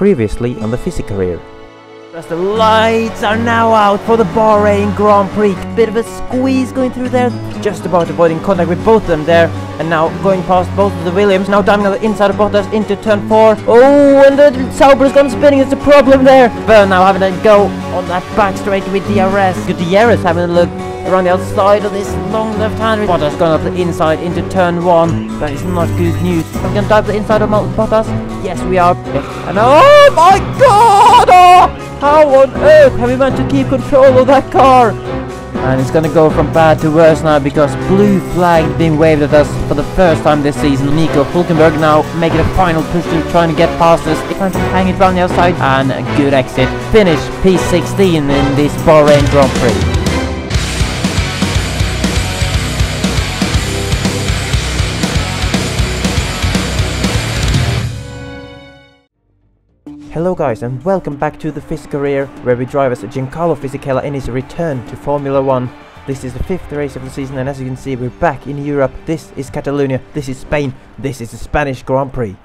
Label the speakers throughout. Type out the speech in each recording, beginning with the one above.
Speaker 1: Previously on the FisiCareer.
Speaker 2: As the lights are now out for the Bahrain Grand Prix. Bit of a squeeze going through there, just about avoiding contact with both of them there, and now going past both of the Williams, now diving on the inside of Bottas into turn 4. Oh, and the Sauber's gone spinning, it's a problem there. But now having a go on that back straight with DRS. Good DRS having a look around the outside of this long left-hander. Bottas going up the inside into turn 1. That is not good news. I'm going to dive the inside of Bottas. Yes, we are. And oh my god! Oh! How on earth have we managed to keep control of that car? And it's gonna go from bad to worse now, because blue flag being waved at us for the first time this season. Nico Hülkenberg now making a final push to trying to get past us, trying to hang it around the outside, and a good exit. Finish P16 in this Bahrain Grand Prix.
Speaker 1: Hello guys, and welcome back to the FisiCareer, where we drive as Giancarlo Fisichella in his return to Formula 1. This is the 5th race of the season, and as you can see, we're back in Europe. This is Catalonia, this is Spain, this is the Spanish Grand Prix.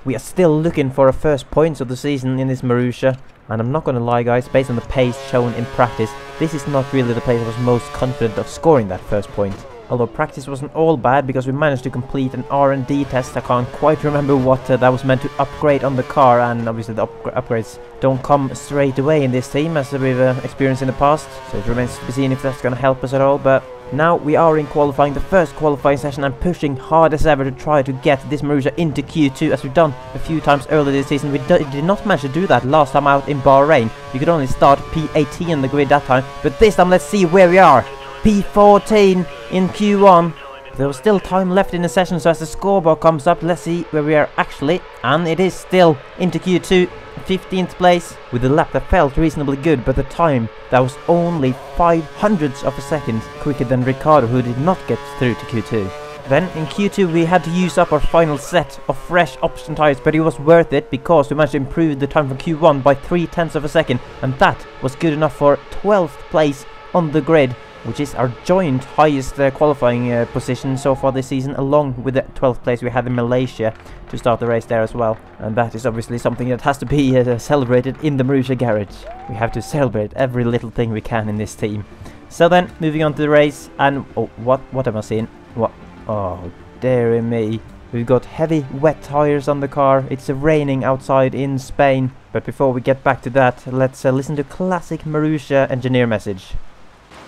Speaker 1: We are still looking for our first points of the season in this Marussia, and I'm not gonna lie guys, based on the pace shown in practice, this is not really the place I was most confident of scoring that first point. Although practice wasn't all bad, because we managed to complete an R&D test. I can't quite remember what that was meant to upgrade on the car, and obviously the upgrades don't come straight away in this team, as we've experienced in the past. So it remains to be seen if that's going to help us at all, but now we are in qualifying, the first qualifying session. I'm pushing hard as ever to try to get this Marussia into Q2, as we've done a few times earlier this season. We did not manage to do that last time out in Bahrain. You could only start P18 on the grid that time, but this time let's see where we are. P14 in Q1. There was still time left in the session, so as the scoreboard comes up, let's see where we are actually. And it is still into Q2, 15th place, with a lap that felt reasonably good, but the time that was only 0.05 of a second quicker than Ricardo, who did not get through to Q2. Then in Q2 we had to use up our final set of fresh option tyres, but it was worth it because we managed to improve the time from Q1 by 0.3 of a second, and that was good enough for 12th place on the grid, which is our joint highest qualifying position so far this season, along with the 12th place we had in Malaysia to start the race there as well. And that is obviously something that has to be celebrated in the Marussia garage. We have to celebrate every little thing we can in this team. So then, moving on to the race, and oh, what am I seeing? What? Oh, dearie me. We've got heavy, wet tires on the car. It's raining outside in Spain. But before we get back to that, let's listen to classic Marussia engineer message.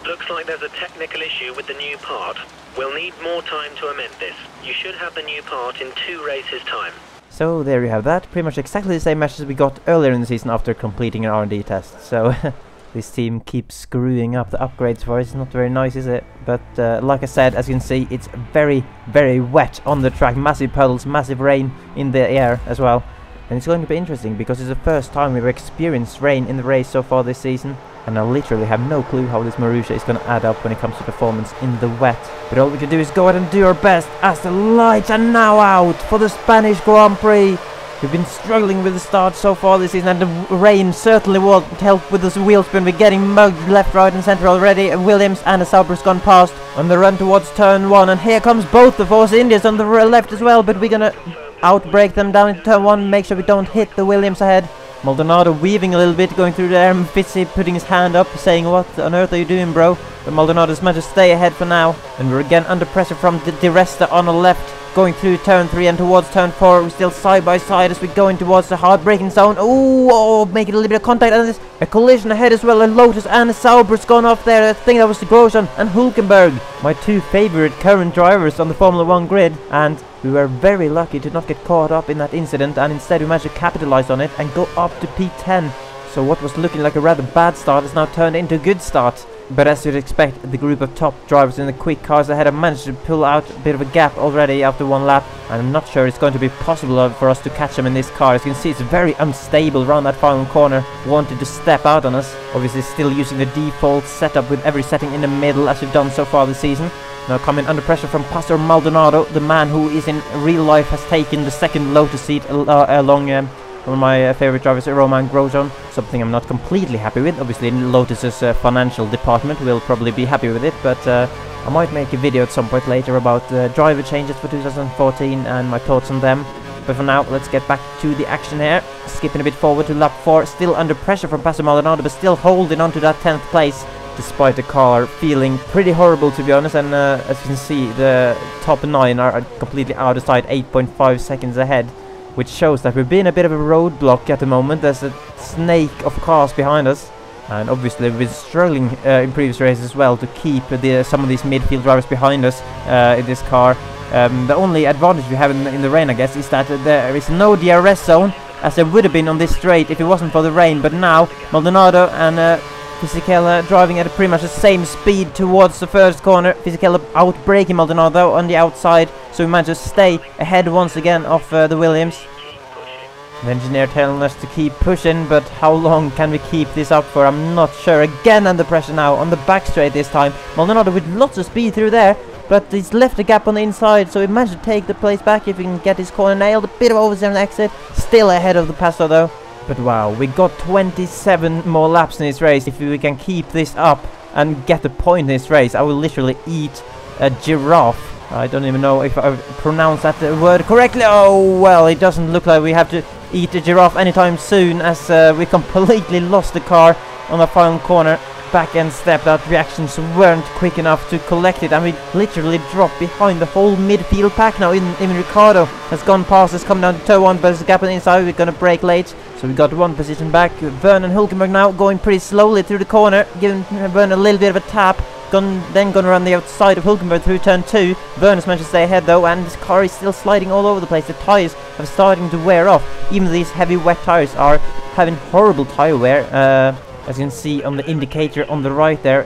Speaker 3: Looks like there's a technical issue with the new part. We'll need more time to amend this. You should have the new part in 2 races' time.
Speaker 1: So there you have that. Pretty much exactly the same message we got earlier in the season after completing an R&D test. So this team keeps screwing up the upgrades for us. It's not very nice, is it? But like I said, as you can see, it's very, very wet on the track. Massive puddles, massive rain in the air as well. And it's going to be interesting because it's the first time we've experienced rain in the race so far this season. And I literally have no clue how this Marussia is going to add up when it comes to performance in the wet. But all we can do is go ahead and do our best, as the lights are now out for the Spanish Grand Prix. We've been struggling with the start so far this season, and the rain certainly won't help with this wheel spin. We're getting mugged left, right and centre already. Williams and the Sauber's gone past on the run towards turn 1. And here comes both the Force Indians on the left as well, but we're going to outbrake them down into turn 1, make sure we don't hit the Williams ahead. Maldonado weaving a little bit, going through there, and Fisi putting his hand up, saying, "What on earth are you doing, bro?" But Maldonado's managed to stay ahead for now, and we're again under pressure from Di Resta on the left, going through turn 3 and towards turn 4. We're still side by side as we're going towards the hard braking zone. Oh, making a little bit of contact, and there's a collision ahead as well. A Lotus and a Sauber's gone off there. I think that was the Grosjean and Hülkenberg, my 2 favourite current drivers on the Formula 1 grid, and we were very lucky to not get caught up in that incident, and instead we managed to capitalize on it and go up to P10. So what was looking like a rather bad start has now turned into a good start. But as you'd expect, the group of top drivers in the quick cars ahead have managed to pull out a bit of a gap already after 1 lap. And I'm not sure it's going to be possible for us to catch them in this car. As you can see, it's very unstable around that final corner. Wanted to step out on us. Obviously still using the default setup with every setting in the middle, as we've done so far this season. Now coming under pressure from Pastor Maldonado, the man who is in real life has taken the second Lotus seat along one of my favourite drivers, Romain Grosjean. Something I'm not completely happy with. Obviously Lotus's financial department will probably be happy with it, but I might make a video at some point later about driver changes for 2014 and my thoughts on them.
Speaker 2: But for now, let's get back to the action here. Skipping a bit forward to lap 4, still under pressure from Pastor Maldonado, but still holding on to that 10th place, despite the car feeling pretty horrible, to be honest. And as you can see, the top 9 are completely out of sight, 8.5 seconds ahead, which shows that we've been a bit of a roadblock at the moment. There's a snake of cars behind us, and obviously we've been struggling in previous races as well to keep some of these midfield drivers behind us in this car. The only advantage we have in the rain, I guess, is that there is no DRS zone, as there would have been on this straight if it wasn't for the rain. But now Maldonado and Fisichella driving at pretty much the same speed towards the first corner. Fisichella outbraking Maldonado on the outside, so we managed to stay ahead once again of the Williams. The engineer telling us to keep pushing, but how long can we keep this up for? I'm not sure. Again under pressure now on the back straight this time. Maldonado with lots of speed through there, but he's left a gap on the inside, so he managed to take the place back if he can get his corner nailed. A bit of oversteer on the exit, still ahead of the passer though. But wow, we got 27 more laps in this race. If we can keep this up and get the point in this race, I will literally eat a giraffe. I don't even know if I pronounced that word correctly. Oh well, it doesn't look like we have to eat a giraffe anytime soon, as we completely lost the car on the final corner. Back end step, that reactions weren't quick enough to collect it, and we literally dropped behind the whole midfield pack now. Even Ricardo has gone past us, coming down to turn 1, but there's a gap on the inside. We're gonna brake late, so we got 1 position back. Vernon Hulkenberg now going pretty slowly through the corner, giving Vernon a little bit of a tap. Then gonna run the outside of Hulkenberg through turn 2. Vernon's managed to stay ahead though, and this car is still sliding all over the place. The tyres are starting to wear off. Even these heavy wet tyres are having horrible tyre wear. As you can see on the indicator on the right there,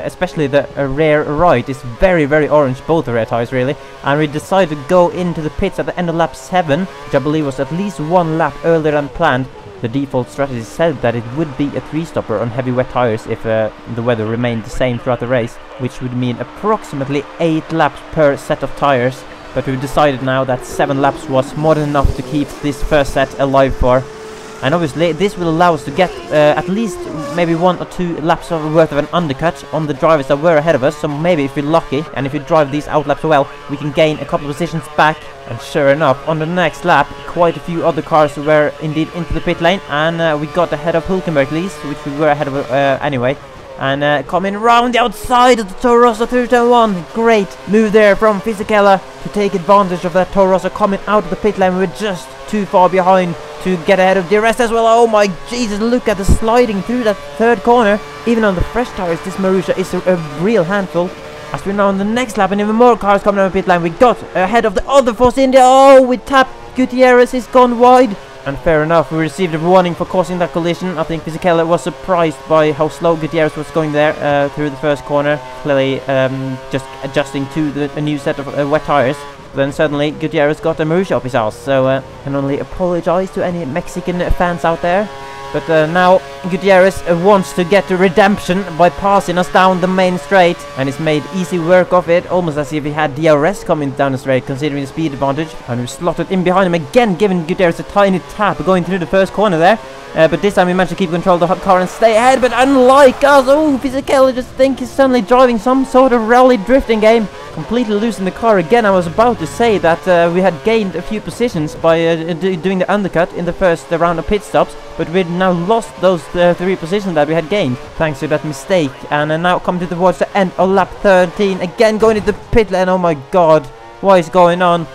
Speaker 2: especially the rear right is very, very orange, both the rear tyres really. And we decided to go into the pits at the end of lap 7, which I believe was at least 1 lap earlier than planned. The default strategy said that it would be a 3-stopper on heavy wet tyres if the weather remained the same throughout the race, which would mean approximately 8 laps per set of tyres. But we've decided now that 7 laps was more than enough to keep this first set alive for. And obviously this will allow us to get at least maybe 1 or 2 laps worth of an undercut on the drivers that were ahead of us. So maybe if we're lucky and if we drive these out laps well, we can gain a couple of positions back. And sure enough, on the next lap, quite a few other cars were indeed into the pit lane, and we got ahead of Hulkenberg at least, which we were ahead of anyway. And coming round the outside of the Toro Rosso through turn 1. Great move there from Fisichella to take advantage of that Toro Rosso coming out of the pit lane. We're just too far behind to get ahead of DRS as well. Oh my Jesus, look at the sliding through that third corner. Even on the fresh tires, this Marussia is a real handful. As we're now on the next lap and even more cars coming on the pit lane, we got ahead of the other Force India. Oh, we tapped Gutierrez, he's gone wide. And fair enough, we received a warning for causing that collision. I think Fisichella was surprised by how slow Gutierrez was going there through the first corner, clearly just adjusting to a new set of wet tires. Then suddenly Gutierrez got a Marussia up his ass, so can only apologize to any Mexican fans out there. But now Gutierrez wants to get to redemption by passing us down the main straight, and he's made easy work of it, almost as if he had DRS coming down the straight, considering the speed advantage. And we slotted in behind him again, giving Gutierrez a tiny tap going through the first corner there. But this time we managed to keep control of the car and stay ahead. But unlike us, oh, Fisichella just think he's suddenly driving some sort of rally drifting game, completely losing the car again. I was about to say that we had gained a few positions by doing the undercut in the first round of pit stops, but we'd now lost those 3 positions that we had gained thanks to that mistake. And now coming towards the end of lap 13, again going into the pit lane. Oh my god, what is going on?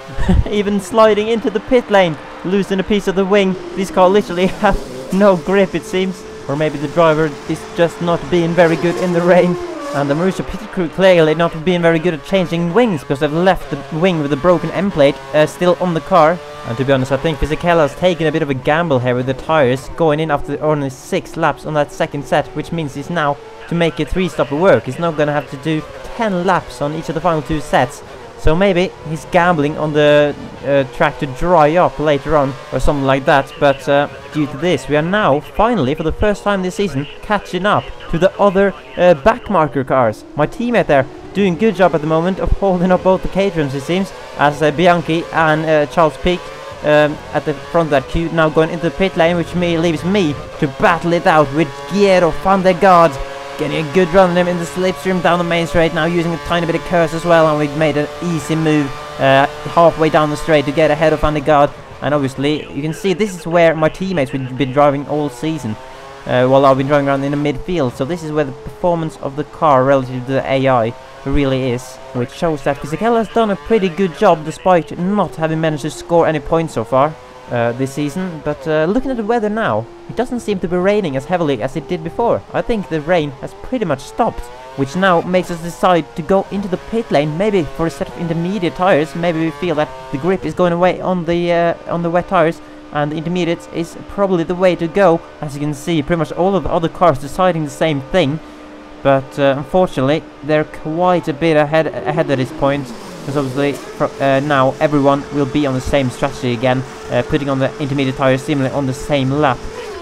Speaker 2: Even sliding into the pit lane, losing a piece of the wing. This car literally has no grip, it seems. Or maybe the driver is just not being very good in the rain. And the Marussia pit crew clearly not being very good at changing wings, because they've left the wing with the broken end plate still on the car. And to be honest, I think Fisichella has taken a bit of a gamble here with the tires, going in after only 6 laps on that second set, which means he's now, to make a 3-stopper work, he's now going to have to do 10 laps on each of the final 2 sets. So maybe he's gambling on the track to dry up later on or something like that. But due to this, we are now finally, for the first time this season, catching up to the other backmarker cars. My teammate there doing good job at the moment of holding up both the caterhams, it seems, as Bianchi and Charles Pic at the front of that queue, now going into the pit lane, which leaves me to battle it out with Guido van der Gaard. Getting a good run on him in the slipstream down the main straight, now using a tiny bit of curse as well, and we've made an easy move halfway down the straight to get ahead of Van der Gaard.
Speaker 1: And obviously, you can see this is where my teammates have been driving all season. While I've been driving around in the midfield. So this is where the performance of the car relative to the AI really is. Which shows that Fisichella has done a pretty good job despite not having managed to score any points so far this season. But looking at the weather now, it doesn't seem to be raining as heavily as it did before. I think the rain has pretty much stopped. Which now makes us decide to go into the pit lane, maybe for a set of intermediate tires. Maybe we feel that the grip is going away on the wet tires, and the intermediates is probably the way to go. As you can see, pretty much all of the other cars deciding the same thing. But unfortunately, they're quite a bit ahead at this point, because obviously now everyone will be on the same strategy again, putting on the intermediate tires seemingly on the same lap,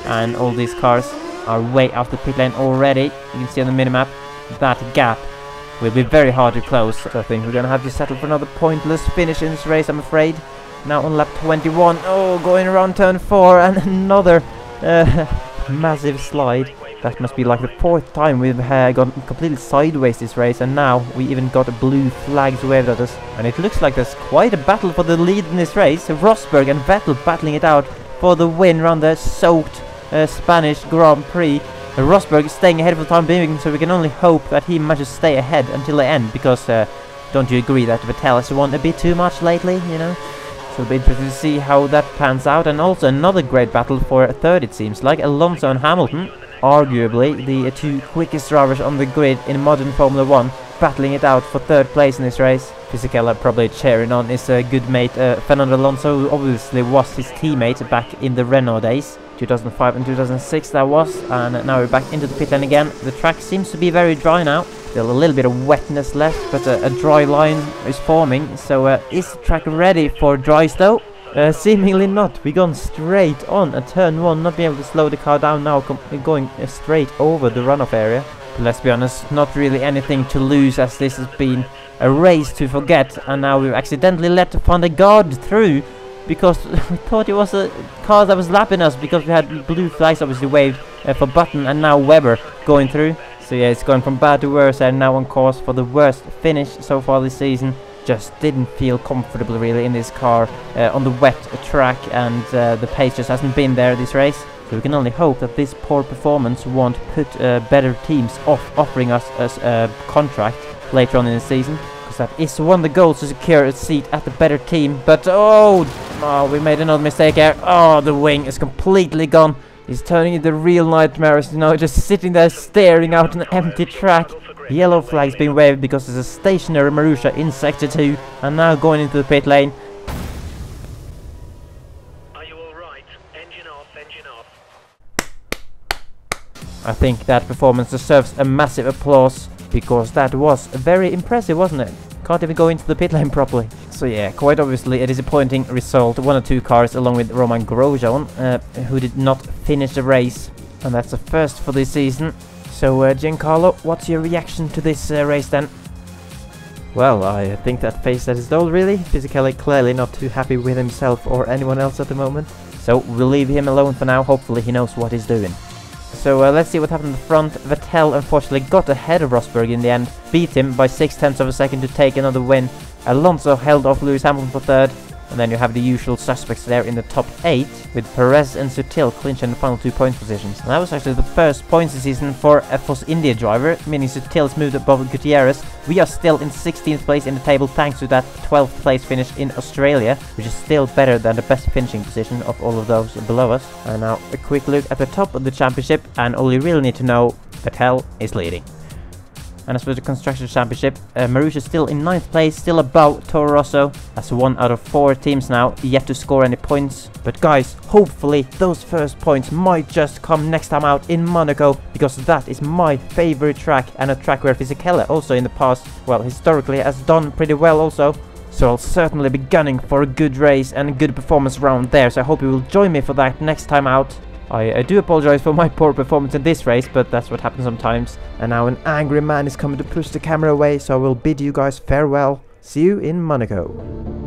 Speaker 1: and all these cars are way out the pit lane already. You can see on the minimap that gap will be very hard to close. So I think we're gonna have to settle for another pointless finish in this race, I'm afraid. Now on lap 21, oh, going around turn 4, and another massive slide. That must be like the 4th time we've gone completely sideways this race, and now we even got a blue flags waved at us. And it looks like there's quite a battle for the lead in this race. Rosberg and Vettel battling it out for the win around the soaked Spanish Grand Prix. Rosberg is staying ahead for the time being, so we can only hope that he manages to stay ahead until the end, because don't you agree that Vettel has won a bit too much lately, you know? So it'll be interesting to see how that pans out. And also another great battle for a third, it seems like. Alonso and Hamilton, arguably the 2 quickest drivers on the grid in modern Formula 1, battling it out for 3rd place in this race. Fisichella probably cheering on his good mate Fernando Alonso, who obviously was his teammate back in the Renault days. 2005 and 2006 that was, and now we're back into the pit lane again. The track seems to be very dry now. Still a little bit of wetness left, but a dry line is forming. So is the track ready for dries though? Seemingly not. We've gone straight on a turn 1, not being able to slow the car down now, going straight over the runoff area. But let's be honest, not really anything to lose, as this has been a race to forget, and now we've accidentally let Van der Garde through because we thought it was a car that was lapping us, because we had blue flags obviously waved for Button, and now Webber going through. So yeah, it's going from bad to worse, and now on course for the worst finish so far this season. Just didn't feel comfortable really in this car on the wet track, and the pace just hasn't been there this race. So we can only hope that this poor performance won't put better teams off offering us a contract later on in the season, because that is one of the goals, to secure a seat at the better team. But oh, we made another mistake here. Oh, the wing is completely gone. He's turning into real nightmares, you know, just sitting there staring out an empty track. Yellow flag's been waved because there's a stationary Marussia in sector 2, and now going into the pit lane.
Speaker 3: Are you all right? Engine off, engine off.
Speaker 1: I think that performance deserves a massive applause, because that was very impressive, wasn't it? Can't even go into the pit lane properly. So yeah, quite obviously a disappointing result. 1 or 2 cars along with Roman Grosjean, who did not finish the race, and that's the first for this season. So Giancarlo, what's your reaction to this race then? Well, I think that face that is dull really. Fisichella clearly not too happy with himself or anyone else at the moment. So we'll leave him alone for now, hopefully he knows what he's doing. So let's see what happened in the front. Vettel unfortunately got ahead of Rosberg in the end, beat him by 0.6 of a second to take another win. Alonso held off Lewis Hamilton for 3rd, and then you have the usual suspects there in the top 8, with Perez and Sutil clinching the final 2 points positions. And that was actually the first points this season for a Force India driver, meaning Sutil's moved above Gutierrez. We are still in 16th place in the table thanks to that 12th place finish in Australia, which is still better than the best finishing position of all of those below us. And now a quick look at the top of the championship, and all you really need to know, Vettel is leading. And as for the Constructors' Championship, Marussia is still in 9th place, still above Toro Rosso. That's 1 out of 4 teams now, yet to score any points. But guys, hopefully those first points might just come next time out in Monaco, because that is my favorite track, and a track where Fisichella also in the past, well, historically has done pretty well also. So I'll certainly be gunning for a good race and a good performance around there, so I hope you will join me for that next time out. I do apologize for my poor performance in this race, but that's what happens sometimes. And now an angry man is coming to push the camera away, so I will bid you guys farewell. See you in Monaco.